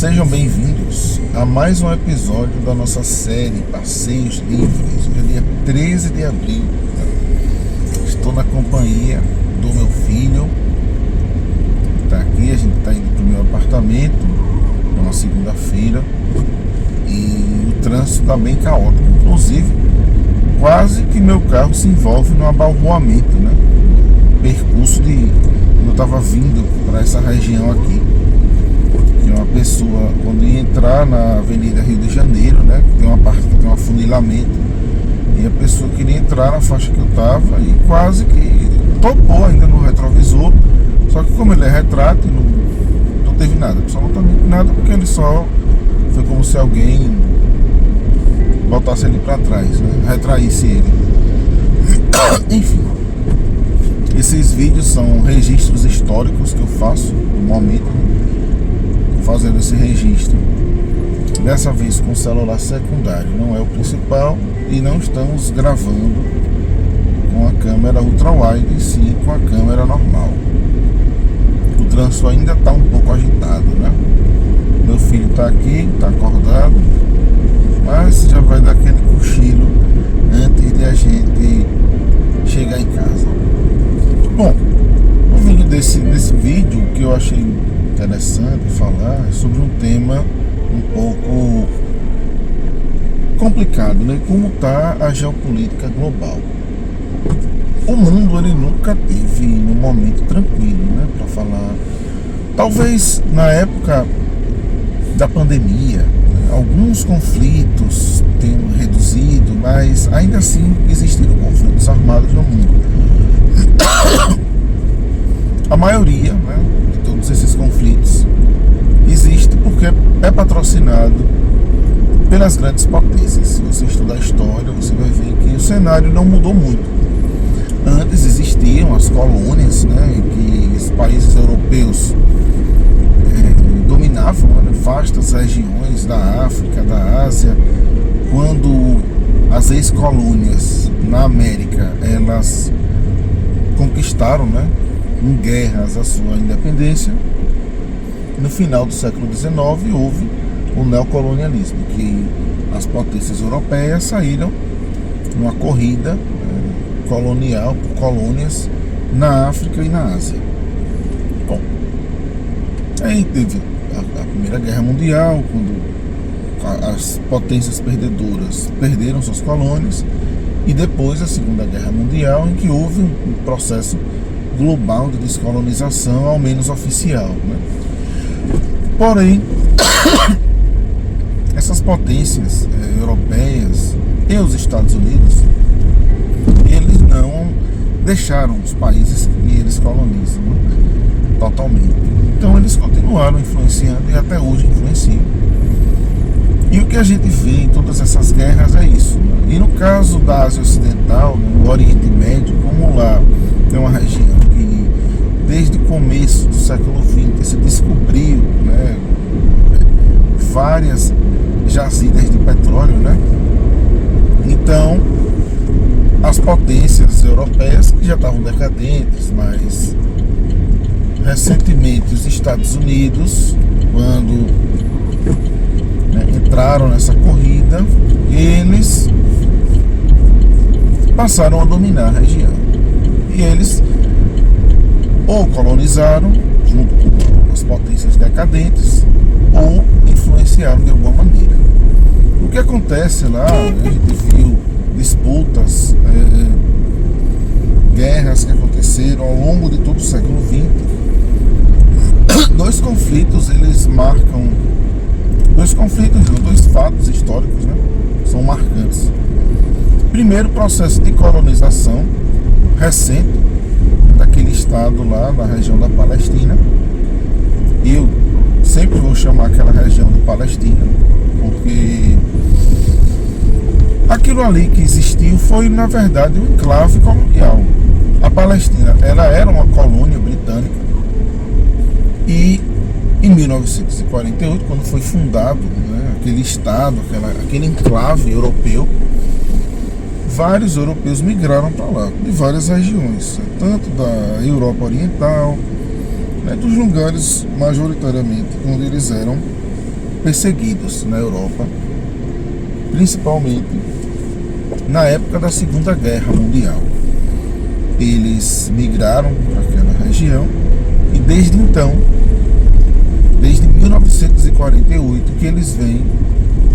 Sejam bem-vindos a mais um episódio da nossa série Passeios Livres. Hoje é dia 13 de abril. Estou na companhia do meu filho. Está aqui, a gente está indo para o meu apartamento numa segunda-feira e o trânsito está bem caótico. Inclusive, quase que meu carro se envolve no abalroamento, né? Percurso de quando eu estava vindo para essa região aqui. Uma pessoa, quando ia entrar na Avenida Rio de Janeiro, né, que tem uma parte que tem um afunilamento, e a pessoa queria entrar na faixa que eu tava e quase que topou ainda no retrovisor, só que como ele é retrátil, não teve nada, absolutamente nada, porque ele só foi como se alguém botasse ele para trás, né, retraísse ele. Enfim, esses vídeos são registros históricos que eu faço no momento, né, fazendo esse registro, dessa vez com celular secundário, não é o principal, e não estamos gravando com a câmera ultra-wide, sim com a câmera normal. O trânsito ainda está um pouco agitado, né? Meu filho está aqui, está acordado, mas já vai dar aquele cochilo antes de a gente chegar em casa. Bom, o vídeo desse vídeo que eu achei interessante falar sobre um tema um pouco complicado, né? Como está a geopolítica global. O mundo ele nunca teve um momento tranquilo, né? Para falar, talvez na época da pandemia, né? Alguns conflitos tenham reduzido, mas ainda assim existiram conflitos armados no mundo. A maioria, né, de todos esses conflitos existe porque é patrocinado pelas grandes potências. Se você estudar a história, você vai ver que o cenário não mudou muito. Antes existiam as colônias, né, que os países europeus dominavam, né, vastas regiões da África, da Ásia. Quando as ex-colônias na América elas conquistaram, né, em guerras a sua independência, no final do século XIX houve o neocolonialismo, que as potências europeias saíram numa corrida colonial por colônias na África e na Ásia. Bom, aí teve a Primeira Guerra Mundial, quando as potências perdedoras perderam suas colônias, e depois a Segunda Guerra Mundial, em que houve um processo global de descolonização, ao menos oficial, né? Porém, essas potências europeias e os Estados Unidos, eles não deixaram os países que eles colonizam, né, totalmente. Então eles continuaram influenciando e até hoje influenciam. E o que a gente vê em todas essas guerras é isso, né? E no caso da Ásia Ocidental, no Oriente Médio, como lá é uma região que desde o começo do século XX se descobriu, né, várias jazidas de petróleo, né? Então as potências europeias, que já estavam decadentes, mas recentemente os Estados Unidos, quando, né, entraram nessa corrida, eles passaram a dominar a região. E eles ou colonizaram junto com as potências decadentes ou influenciaram de alguma maneira. O que acontece lá, a gente viu disputas, guerras que aconteceram ao longo de todo o século XX. Dois conflitos, eles marcam, dois fatos históricos, né, são marcantes. Primeiro, o processo de colonização recente daquele estado lá na região da Palestina. Eu sempre vou chamar aquela região de Palestina, porque aquilo ali que existiu foi, na verdade, um enclave colonial. A Palestina, ela era uma colônia britânica, e em 1948, quando foi fundado, né, aquele estado, aquele enclave europeu, vários europeus migraram para lá, de várias regiões, tanto da Europa Oriental, né, dos lugares majoritariamente onde eles eram perseguidos na Europa, principalmente na época da Segunda Guerra Mundial. Eles migraram para aquela região e desde então, desde 1948, que eles vêm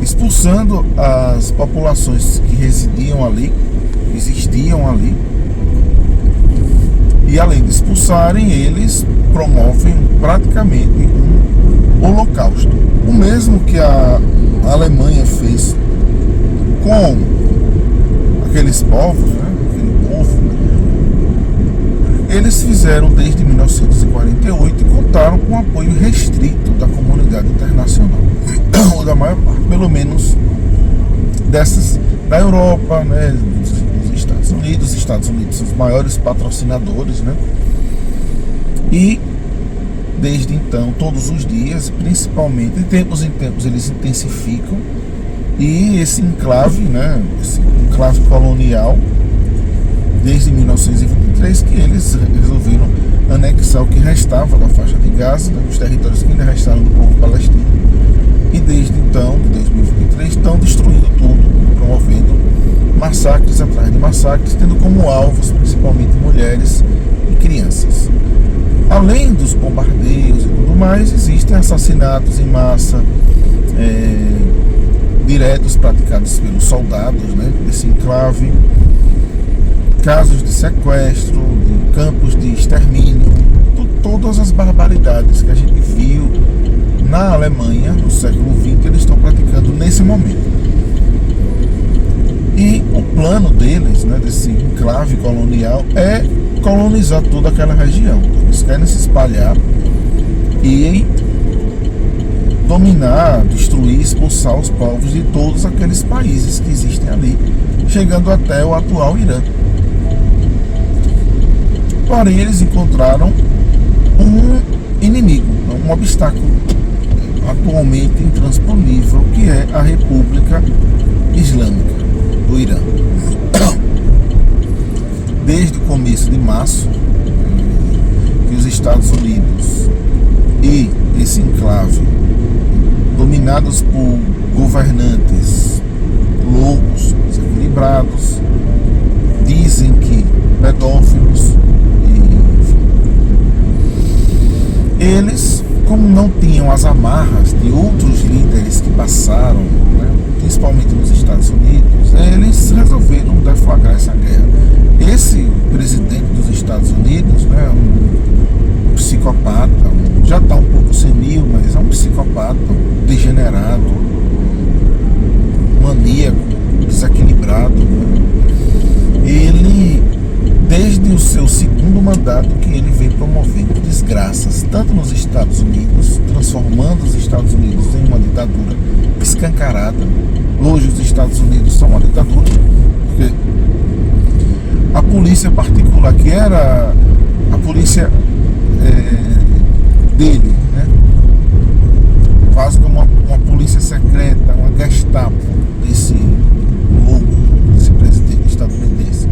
expulsando as populações que residiam ali, existiam ali, e além de expulsarem, eles promovem praticamente um holocausto. O mesmo que a Alemanha fez com aqueles povos, né? Aquele povo, eles fizeram desde 1948 e contaram com o apoio restrito da comunidade internacional, ou da maior parte, pelo menos, dessas da Europa, né, dos Estados Unidos. Os Estados Unidos são os maiores patrocinadores, né? E desde então, todos os dias, principalmente de tempos em tempos, eles intensificam. E esse enclave, né, esse enclave colonial, desde 1923, que eles resolveram anexar o que restava da faixa de Gaza, né, os territórios que ainda restaram do povo palestino. E desde então, de 2023, estão destruindo tudo, promovendo massacres atrás de massacres, tendo como alvos principalmente mulheres e crianças. Além dos bombardeios e tudo mais, existem assassinatos em massa, diretos praticados pelos soldados, né, desse enclave, casos de sequestro, de campos de extermínio, todas as barbaridades que a gente viu na Alemanha no século XX, eles estão praticando nesse momento. E o plano deles, né, desse enclave colonial, é colonizar toda aquela região. Eles querem se espalhar e dominar, destruir, expulsar os povos de todos aqueles países que existem ali, chegando até o atual Irã. Porém, eles encontraram um inimigo, um obstáculo atualmente intransponível, que é a República Islâmica do Irã. Desde o começo de março, que os Estados Unidos e esse enclave, dominados por governantes loucos, desequilibrados, dizem que pedófilos, eles, como não tinham as amarras de outros líderes que passaram, né, principalmente nos Estados Unidos, eles resolveram deflagrar essa guerra. Esse presidente dos Estados Unidos, né, um psicopata, já está um pouco senil, mas é um psicopata, degenerado, maníaco, desequilibrado, né? Ele, desde o seu segundo mandato, que ele vem promovendo desgraças, tanto nos Estados Unidos, transformando os Estados Unidos em uma ditadura escancarada. Hoje os Estados Unidos são uma ditadura, porque a polícia particular, que era a polícia dele, né, quase como uma polícia secreta, uma Gestapo desse louco, desse presidente estadunidense,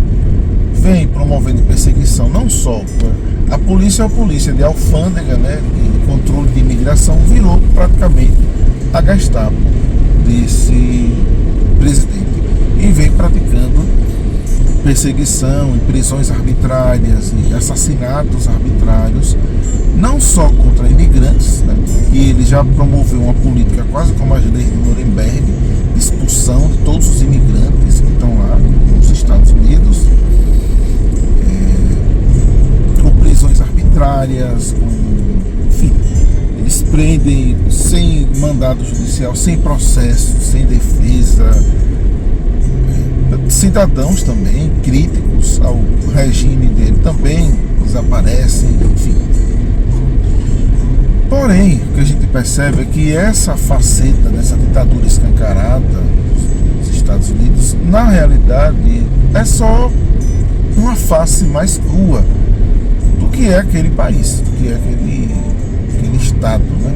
vem promovendo perseguição. Não só a polícia, de alfândega, né, de controle de imigração, virou praticamente a Gestapo desse presidente e vem praticando perseguição e prisões arbitrárias e assassinatos arbitrários, não só contra imigrantes, né, e ele já promoveu uma política quase como as leis de Nuremberg, de expulsão de todos os imigrantes que estão lá nos Estados Unidos, com prisões arbitrárias, enfim, eles prendem sem mandado judicial, sem processo, sem defesa, cidadãos também críticos ao regime dele também desaparecem, enfim. Porém, o que a gente percebe é que essa faceta dessa ditadura escancarada dos Estados Unidos, na realidade, é só uma face mais crua do que é aquele país, do que é aquele Estado, né?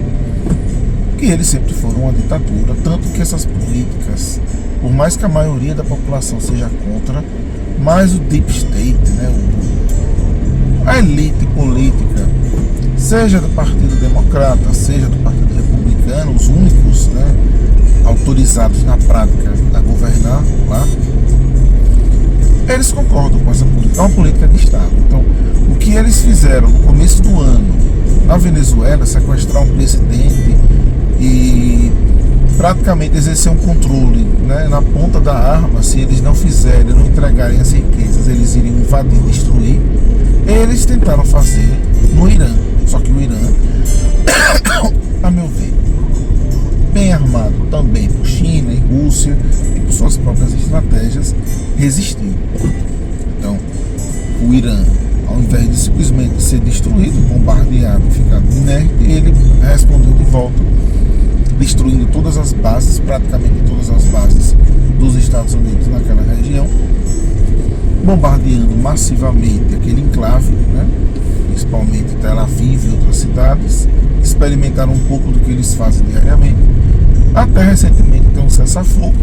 Que eles sempre foram uma ditadura, tanto que essas políticas, por mais que a maioria da população seja contra, mas o deep state, né, a elite política, seja do Partido Democrata, seja do Partido Republicano, americanos, os únicos, né, autorizados na prática a governar lá, eles concordam com essa política, é uma política de Estado. Então, o que eles fizeram no começo do ano na Venezuela, sequestrar um presidente e praticamente exercer um controle, né, na ponta da arma, se eles não fizerem, não entregarem as riquezas, eles iriam invadir, destruir. Eles tentaram fazer no Irã, só que o Irã, a meu ver, bem armado também por China e Rússia e por suas próprias estratégias, resistiu. Então, o Irã, ao invés de simplesmente ser destruído, bombardeado, ficar inerte, ele respondeu de volta, destruindo todas as bases, praticamente todas as bases dos Estados Unidos naquela região, bombardeando massivamente aquele enclave, né? Principalmente Tel Aviv e outras cidades. Experimentaram um pouco do que eles fazem diariamente, até recentemente tem um cessar-fogo.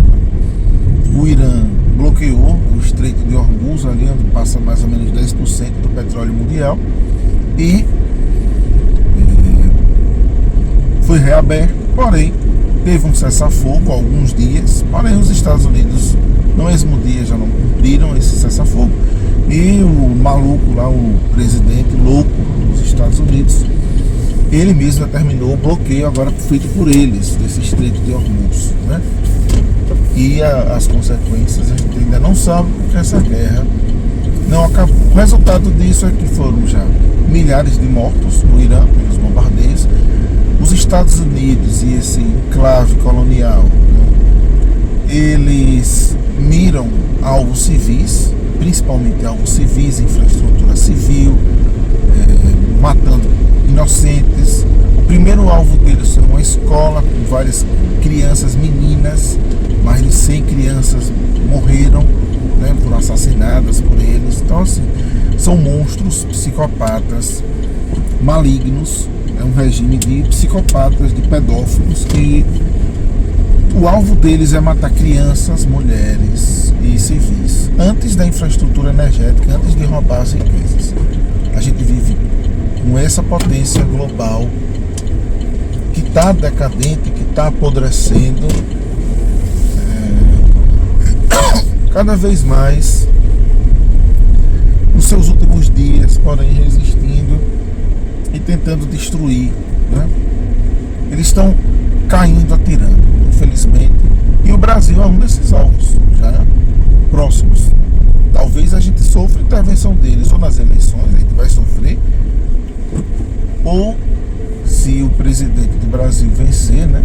O Irã bloqueou o Estreito de Hormuz, ali onde passa mais ou menos 10% do petróleo mundial, e foi reaberto, porém teve um cessar-fogo há alguns dias, porém os Estados Unidos no mesmo dia já não cumpriram esse cessar-fogo, e o maluco lá, o presidente louco dos Estados Unidos, ele mesmo determinou o bloqueio agora feito por eles desse Estreito de Hormuz, né? E as consequências a gente ainda não sabe, porque essa guerra não acabou. O resultado disso é que foram já milhares de mortos no Irã pelos bombardeios. Os Estados Unidos e esse enclave colonial, né, eles miram alvos civis, principalmente alvos civis, infraestrutura civil, matando inocentes. O primeiro alvo deles é uma escola com várias crianças meninas, mais de 100 crianças morreram, né, foram assassinadas por eles. Então, assim, são monstros, psicopatas, malignos. É um regime de psicopatas, de pedófilos, que o alvo deles é matar crianças, mulheres e civis, antes da infraestrutura energética, antes de roubar as riquezas. A gente vive com essa potência global que está decadente, que está apodrecendo, cada vez mais nos seus últimos dias, porém resistindo e tentando destruir, né? Eles estão caindo, atirando, infelizmente, e o Brasil é um desses alvos já próximos. Talvez a gente sofra intervenção deles, ou nas eleições a gente vai sofrer, ou se o presidente do Brasil vencer, né,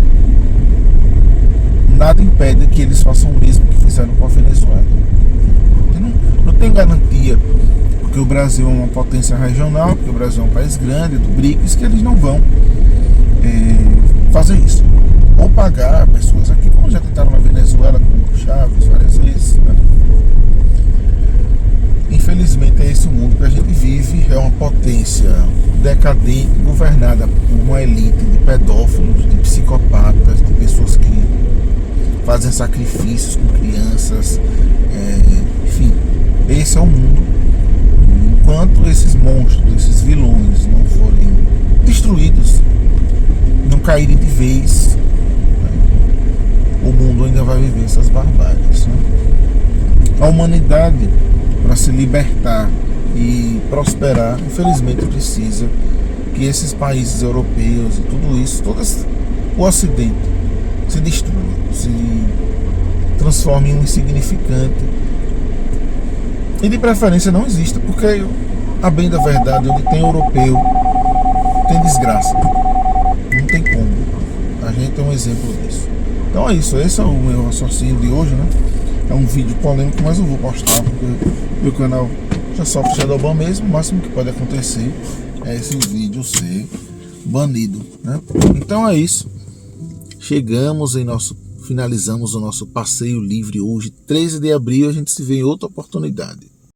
nada impede que eles façam o mesmo que fizeram com a Venezuela. Não tem garantia, porque o Brasil é uma potência regional, porque o Brasil é um país grande, do BRICS, que eles não vão fazer isso. Ou pagar pessoas aqui, como já tentaram na Venezuela com o Chaves várias vezes, né? Infelizmente é esse o mundo que a gente vive, é uma potência decadente, governada por uma elite de pedófilos, de psicopatas, de pessoas que fazem sacrifícios com crianças, enfim, esse é o mundo. Enquanto esses monstros, esses vilões não forem destruídos, não caírem de vez, né, o mundo ainda vai viver essas barbáries, né? A humanidade, para se libertar e prosperar, infelizmente precisa que esses países europeus e tudo isso, todo o Ocidente, se destrua, se transforme em um insignificante, e de preferência não exista, porque a bem da verdade, onde tem europeu tem desgraça, não tem como. A gente é um exemplo disso. Então é isso, esse é o meu raciocínio de hoje, né? É um vídeo polêmico, mas eu vou postar, porque meu canal já sofre shadowban mesmo. O máximo que pode acontecer é esse vídeo ser banido, né? Então é isso. Finalizamos o nosso passeio livre hoje, 13 de abril. A gente se vê em outra oportunidade.